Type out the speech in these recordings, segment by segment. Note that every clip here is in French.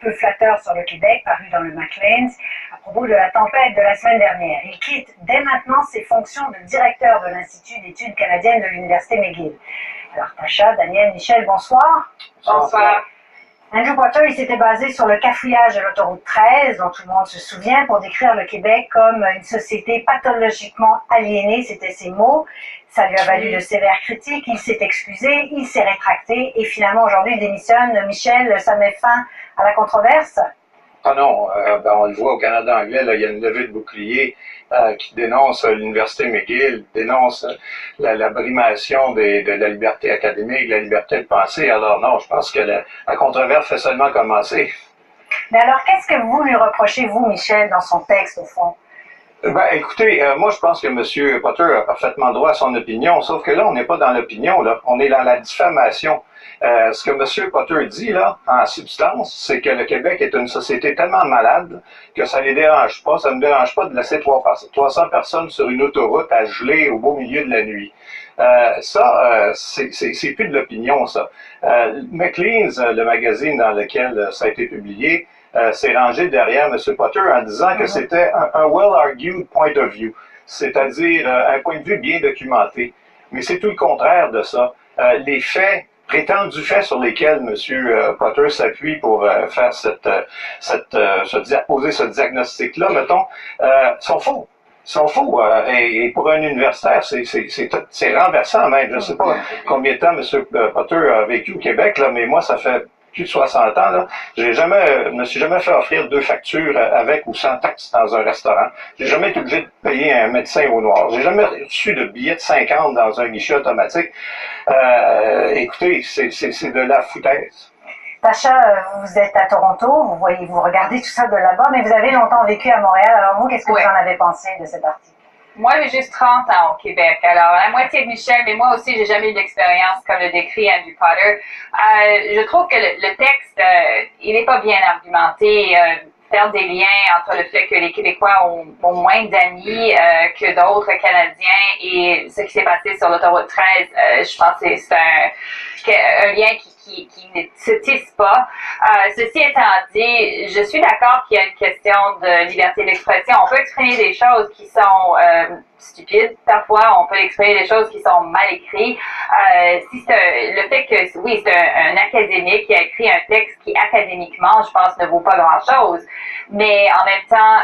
peu flatteur sur le Québec, paru dans le Maclean's, à propos de la tempête de la semaine dernière. Il quitte dès maintenant ses fonctions de directeur de l'Institut d'études canadiennes de l'Université McGill. Alors, Tasha, Daniel, Michel, bonsoir. Bonsoir. Andrew Potter, il s'était basé sur le cafouillage de l'autoroute 13, dont tout le monde se souvient, pour décrire le Québec comme une société pathologiquement aliénée, c'était ses mots. Ça lui a valu de sévères critiques, il s'est excusé, il s'est rétracté, et finalement aujourd'hui il démissionne. Michel, ça met fin à la controverse? Ah non, on le voit au Canada anglais, là, il y a une levée de bouclier qui dénonce l'Université McGill, dénonce la brimation de la liberté académique, de la liberté de penser. Alors non, je pense que la controverse fait seulement commencer. Mais alors, qu'est-ce que vous lui reprochez, vous, Michel, dans son texte, au fond? Écoutez, moi je pense que M. Potter a parfaitement droit à son opinion, sauf que là, on n'est pas dans l'opinion, là, on est dans la diffamation. Ce que M. Potter dit, là, en substance, c'est que le Québec est une société tellement malade que ça les dérange pas, ça ne me dérange pas de laisser 300 personnes sur une autoroute à geler au beau milieu de la nuit. C'est plus de l'opinion, ça. Maclean's, le magazine dans lequel ça a été publié, s'est rangé derrière M. Potter en disant que c'était un well-argued point of view, c'est-à-dire un point de vue bien documenté. Mais c'est tout le contraire de ça. Les faits, prétendus faits sur lesquels M. Potter s'appuie pour faire poser ce diagnostic-là, mettons, sont faux. Sont faux. Et pour un universitaire, c'est renversant même. Je ne sais pas combien de temps M. Potter a vécu au Québec, là, mais moi, ça fait plus de 60 ans, là, me suis jamais fait offrir 2 factures avec ou sans taxe dans un restaurant. J'ai jamais été obligé de payer un médecin au noir. J'ai jamais reçu de billet de 50 dans un guichet automatique. Écoutez, c'est de la foutaise. Tasha, vous êtes à Toronto, vous regardez tout ça de là-bas, mais vous avez longtemps vécu à Montréal. Alors vous, qu'est-ce que vous en avez pensé de cet article? Moi, j'ai juste 30 ans au Québec. Alors, la moitié de Michel, mais moi aussi, j'ai jamais eu d'expérience comme le décrit Andrew Potter. Je trouve que le texte, il n'est pas bien argumenté. Faire des liens entre le fait que les Québécois ont moins d'amis que d'autres Canadiens et ce qui s'est passé sur l'autoroute 13, je pense que c'est un lien qui ne se tisse pas. Ceci étant dit, je suis d'accord qu'il y a une question de liberté d'expression. On peut exprimer des choses qui sont stupides, parfois on peut exprimer des choses qui sont mal écrites. Si le fait que, oui, c'est un académique qui a écrit un texte qui, académiquement, je pense, ne vaut pas grand-chose. Mais en même temps,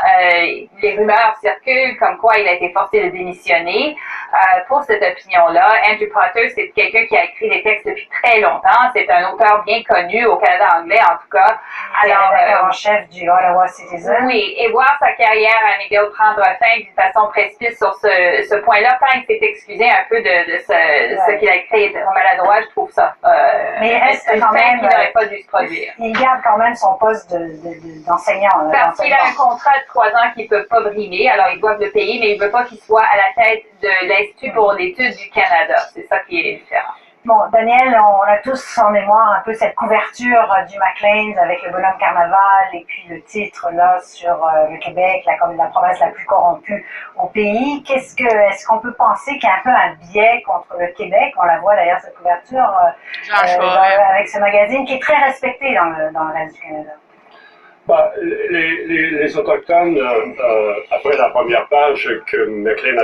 les rumeurs circulent comme quoi il a été forcé de démissionner pour cette opinion-là. Andrew Potter, c'est quelqu'un qui a écrit des textes depuis très longtemps. C'est un auteur bien connu au Canada anglais, en tout cas. Alors, rédacteur en chef du Ottawa Citizen. Oui, et voir sa carrière à McGill prendre fin d'une façon précipite sur ce point-là, quand il s'est excusé un peu de ce qu'il a écrit maladroit, je trouve ça mais il reste quand même qui n'aurait pas dû se produire. Il garde quand même son poste d'enseignant. Parce qu'il a un contrat de 3 ans qu'il ne peut pas brimer, alors ils doivent le payer, mais il ne veut pas qu'il soit à la tête de l'Institut pour l'étude du Canada. C'est ça qui est différent. Bon, Daniel, on a tous en mémoire un peu cette couverture du Maclean's avec le bonhomme carnaval et puis le titre là sur le Québec, la province la plus corrompue au pays. Est-ce qu'on peut penser qu'il y a un peu un biais contre le Québec? On la voit d'ailleurs cette couverture avec ce magazine qui est très respecté dans le reste du Canada. Les Autochtones, après la première page que McLean